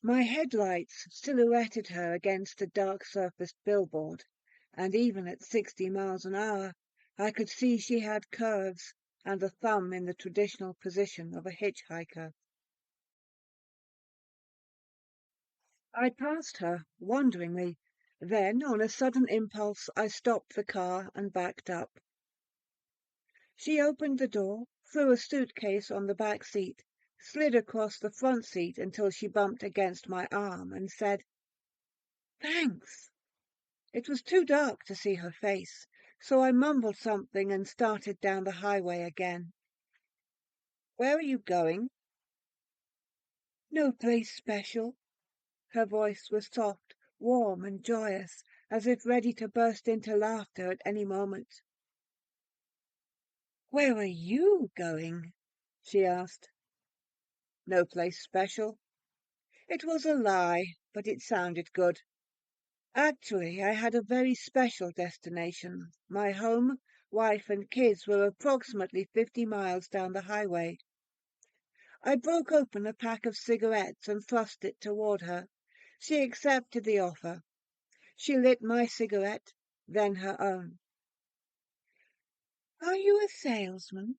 My headlights silhouetted her against the dark-surfaced billboard, and even at 60 miles an hour, I could see she had curves and a thumb in the traditional position of a hitchhiker. I passed her, wonderingly. Then, on a sudden impulse, I stopped the car and backed up. She opened the door, threw a suitcase on the back seat, slid across the front seat until she bumped against my arm, and said, "Thanks." It was too dark to see her face, so I mumbled something and started down the highway again. "Where are you going?" "No place special." Her voice was soft, warm, and joyous, as if ready to burst into laughter at any moment. "Where are you going?" she asked. "No place special." It was a lie, but it sounded good. Actually, I had a very special destination. My home, wife, and kids were approximately 50 miles down the highway. I broke open a pack of cigarettes and thrust it toward her. She accepted the offer. She lit my cigarette, then her own. "Are you a salesman?"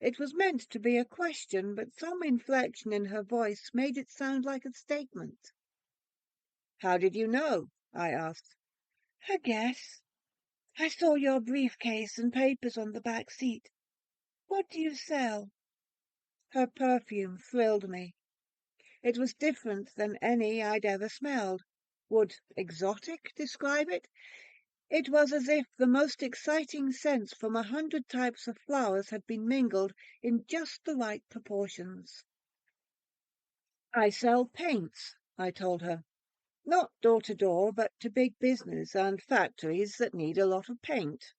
It was meant to be a question, but some inflection in her voice made it sound like a statement. "How did you know?" I asked. "I guess. I saw your briefcase and papers on the back seat. What do you sell?" Her perfume thrilled me. It was different than any I'd ever smelled. Would exotic describe it? It was as if the most exciting scents from 100 types of flowers had been mingled in just the right proportions. "I sell paints," I told her. "Not door to door, but to big business and factories that need a lot of paint."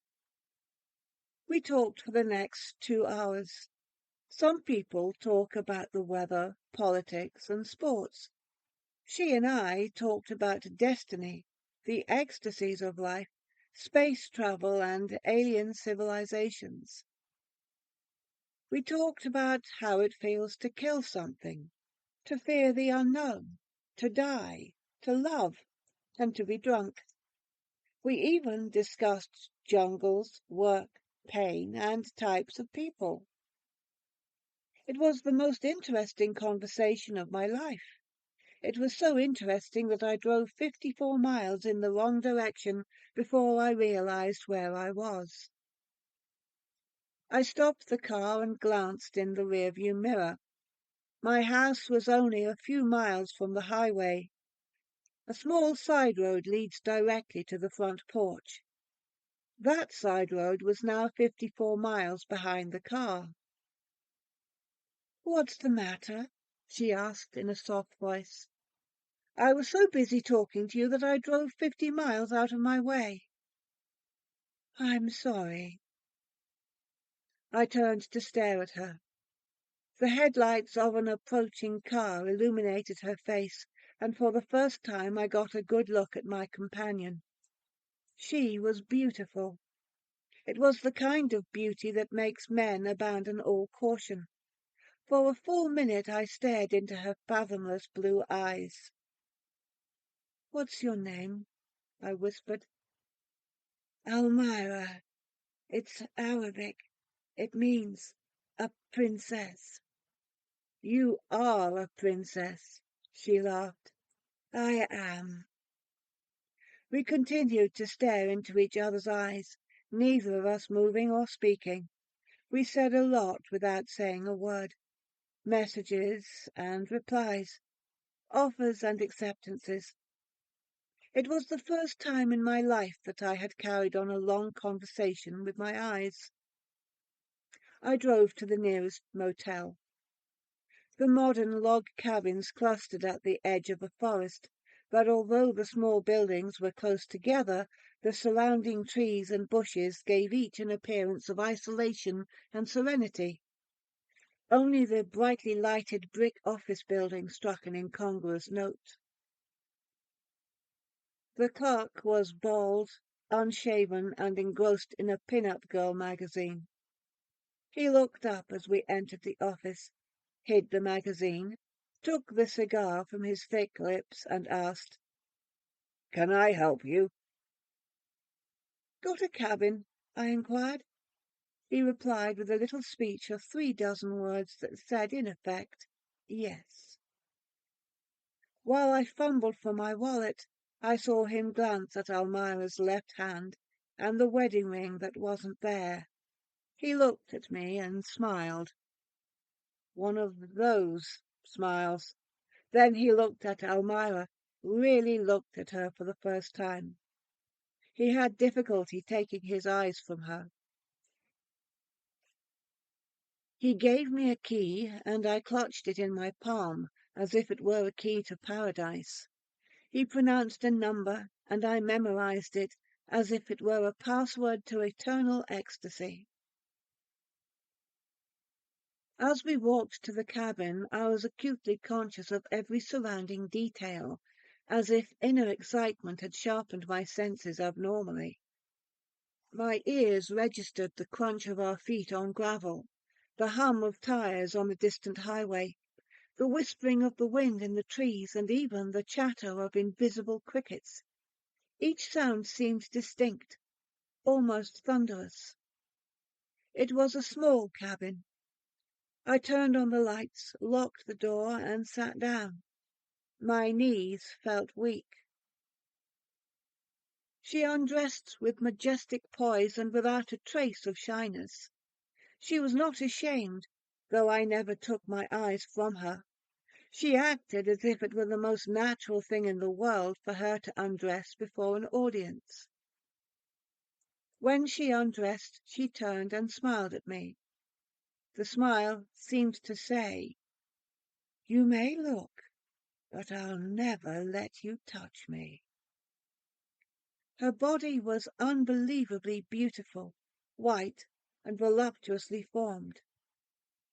We talked for the next 2 hours. Some people talk about the weather, politics, and sports. She and I talked about destiny, the ecstasies of life, space travel, and alien civilizations. We talked about how it feels to kill something, to fear the unknown, to die, to love, and to be drunk. We even discussed jungles, work, pain, and types of people. It was the most interesting conversation of my life. It was so interesting that I drove 54 miles in the wrong direction before I realized where I was. I stopped the car and glanced in the rearview mirror. My house was only a few miles from the highway. A small side road leads directly to the front porch. That side road was now 54 miles behind the car. "What's the matter?" she asked in a soft voice. "I was so busy talking to you that I drove 50 miles out of my way." "I'm sorry." I turned to stare at her. The headlights of an approaching car illuminated her face, and for the first time I got a good look at my companion. She was beautiful. It was the kind of beauty that makes men abandon all caution. For a full minute I stared into her fathomless blue eyes. "What's your name?" I whispered. "Almira. It's Arabic. It means a princess." "You are a princess," she laughed. "I am." We continued to stare into each other's eyes, neither of us moving or speaking. We said a lot without saying a word. Messages and replies, offers and acceptances. It was the first time in my life that I had carried on a long conversation with my eyes. I drove to the nearest motel. The modern log cabins clustered at the edge of a forest, but although the small buildings were close together, the surrounding trees and bushes gave each an appearance of isolation and serenity. Only the brightly lighted brick office building struck an incongruous note. The clerk was bald, unshaven, and engrossed in a pin-up girl magazine. He looked up as we entered the office, hid the magazine, took the cigar from his thick lips and asked, "Can I help you?" "Got a cabin?" I inquired. He replied with a little speech of 3 dozen words that said, in effect, yes. While I fumbled for my wallet, I saw him glance at Almira's left hand and the wedding ring that wasn't there. He looked at me and smiled. One of those smiles. Then he looked at Almira, really looked at her for the first time. He had difficulty taking his eyes from her. He gave me a key, and I clutched it in my palm as if it were a key to paradise. He pronounced a number, and I memorized it as if it were a password to eternal ecstasy. As we walked to the cabin, I was acutely conscious of every surrounding detail, as if inner excitement had sharpened my senses abnormally. My ears registered the crunch of our feet on gravel, the hum of tires on the distant highway, the whispering of the wind in the trees, and even the chatter of invisible crickets. Each sound seemed distinct, almost thunderous. It was a small cabin. I turned on the lights, locked the door, and sat down. My knees felt weak. She undressed with majestic poise and without a trace of shyness. She was not ashamed, though I never took my eyes from her. She acted as if it were the most natural thing in the world for her to undress before an audience. When she undressed, she turned and smiled at me. The smile seemed to say, "You may look, but I'll never let you touch me." Her body was unbelievably beautiful, white and voluptuously formed.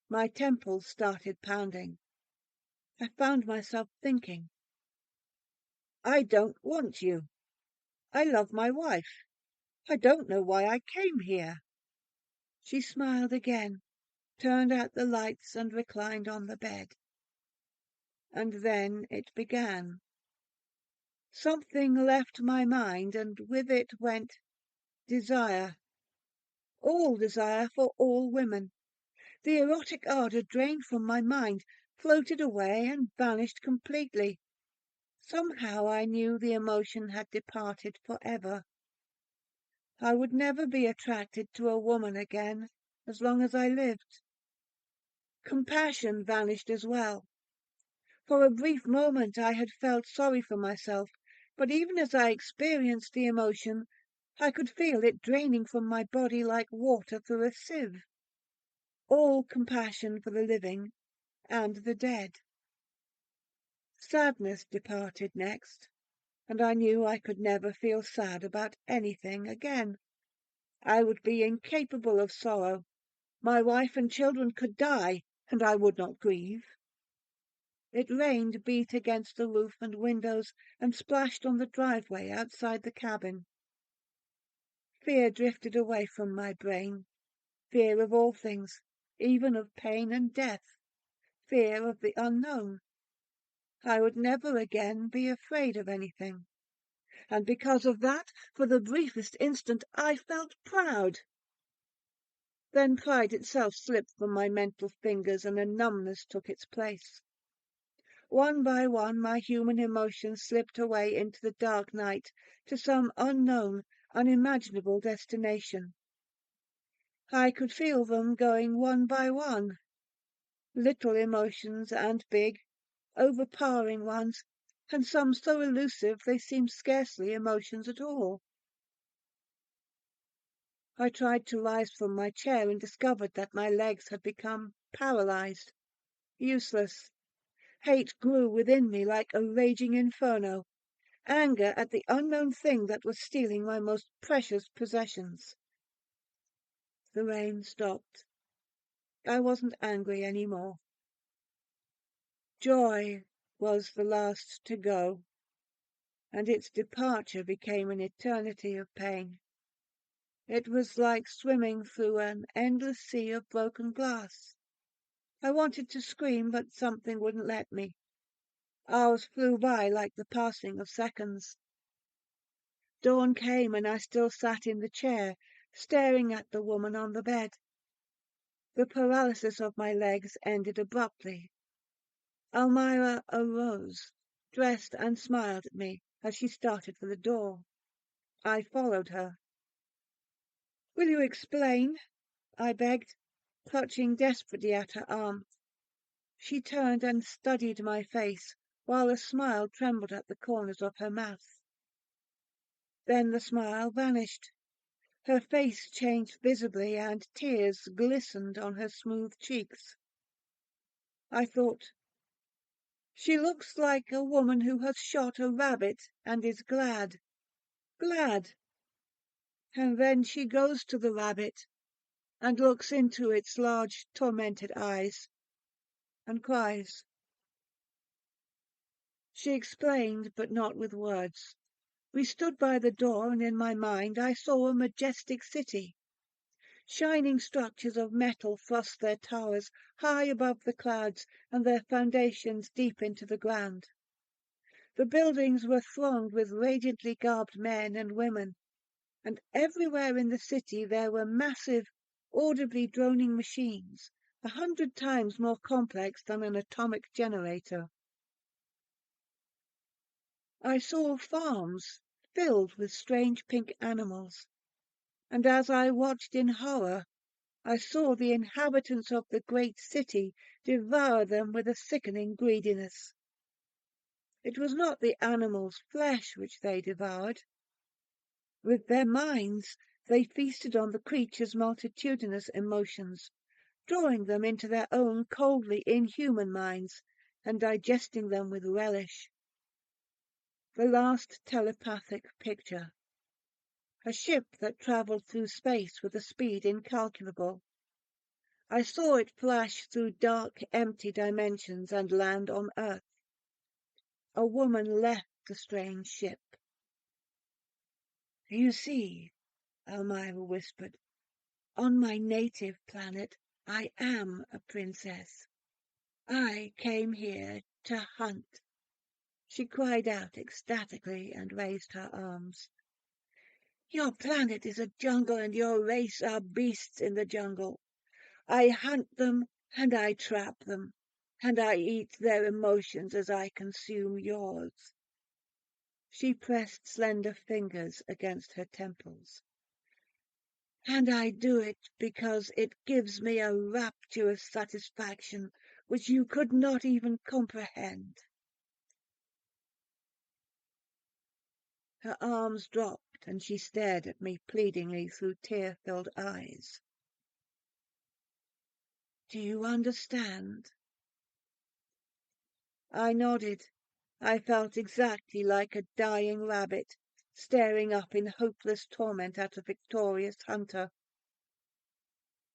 My temples started pounding. I found myself thinking, "I don't want you. I love my wife. I don't know why I came here." She smiled again, turned out the lights and reclined on the bed. And then it began. Something left my mind, and with it went desire. All desire for all women. The erotic ardor drained from my mind, floated away and vanished completely. Somehow I knew the emotion had departed forever. I would never be attracted to a woman again as long as I lived. Compassion vanished as well. For a brief moment I had felt sorry for myself, but even as I experienced the emotion, I could feel it draining from my body like water through a sieve. All compassion for the living and the dead. Sadness departed next, and I knew I could never feel sad about anything again. I would be incapable of sorrow. My wife and children could die, and I would not grieve. It rained, beat against the roof and windows, and splashed on the driveway outside the cabin. Fear drifted away from my brain. Fear of all things, even of pain and death. Fear of the unknown. I would never again be afraid of anything. And because of that, for the briefest instant, I felt proud. Then pride itself slipped from my mental fingers and a numbness took its place. One by one my human emotions slipped away into the dark night to some unknown, unimaginable destination. I could feel them going one by one. Little emotions and big, overpowering ones, and some so elusive they seemed scarcely emotions at all. I tried to rise from my chair and discovered that my legs had become paralyzed, useless. Hate grew within me like a raging inferno, anger at the unknown thing that was stealing my most precious possessions. The rain stopped. I wasn't angry any more. Joy was the last to go, and its departure became an eternity of pain. It was like swimming through an endless sea of broken glass. I wanted to scream, but something wouldn't let me. Hours flew by like the passing of seconds. Dawn came and I still sat in the chair, staring at the woman on the bed. The paralysis of my legs ended abruptly. Almira arose, dressed and smiled at me as she started for the door. I followed her. "Will you explain?" I begged, clutching desperately at her arm. She turned and studied my face, while a smile trembled at the corners of her mouth. Then the smile vanished. Her face changed visibly, and tears glistened on her smooth cheeks. I thought, she looks like a woman who has shot a rabbit and is glad. Glad. And then she goes to the rabbit and looks into its large, tormented eyes and cries. She explained, but not with words. We stood by the door, and in my mind I saw a majestic city. Shining structures of metal thrust their towers high above the clouds and their foundations deep into the ground. The buildings were thronged with radiantly garbed men and women, and everywhere in the city there were massive, audibly droning machines, 100 times more complex than an atomic generator. I saw farms filled with strange pink animals, and as I watched in horror, I saw the inhabitants of the great city devour them with a sickening greediness. It was not the animals' flesh which they devoured. With their minds, they feasted on the creatures' multitudinous emotions, drawing them into their own coldly inhuman minds and digesting them with relish. The last telepathic picture. A ship that travelled through space with a speed incalculable. I saw it flash through dark, empty dimensions and land on Earth. A woman left the strange ship. "You see," Elmira whispered, "on my native planet, I am a princess. I came here to hunt." She cried out ecstatically and raised her arms. "Your planet is a jungle and your race are beasts in the jungle. I hunt them and I trap them, and I eat their emotions as I consume yours." She pressed slender fingers against her temples. "And I do it because it gives me a rapturous satisfaction which you could not even comprehend." Her arms dropped and she stared at me pleadingly through tear-filled eyes. "Do you understand?" I nodded. I felt exactly like a dying rabbit, staring up in hopeless torment at a victorious hunter.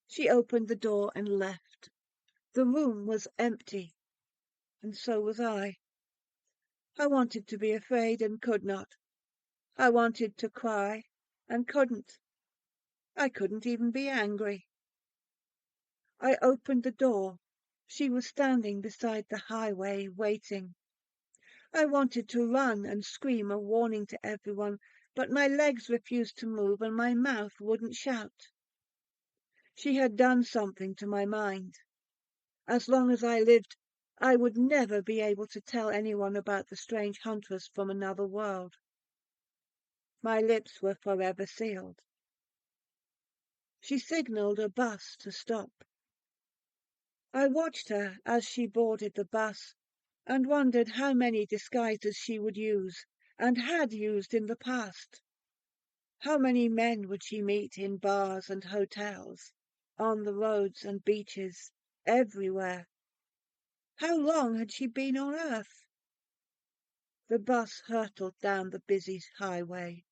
She opened the door and left. The room was empty, and so was I. I wanted to be afraid and could not. I wanted to cry and couldn't. I couldn't even be angry. I opened the door. She was standing beside the highway, waiting. I wanted to run and scream a warning to everyone, but my legs refused to move and my mouth wouldn't shout. She had done something to my mind. As long as I lived, I would never be able to tell anyone about the strange huntress from another world. My lips were forever sealed. She signaled a bus to stop. I watched her as she boarded the bus and wondered how many disguises she would use and had used in the past. How many men would she meet in bars and hotels, on the roads and beaches, everywhere? How long had she been on Earth? The bus hurtled down the busy highway.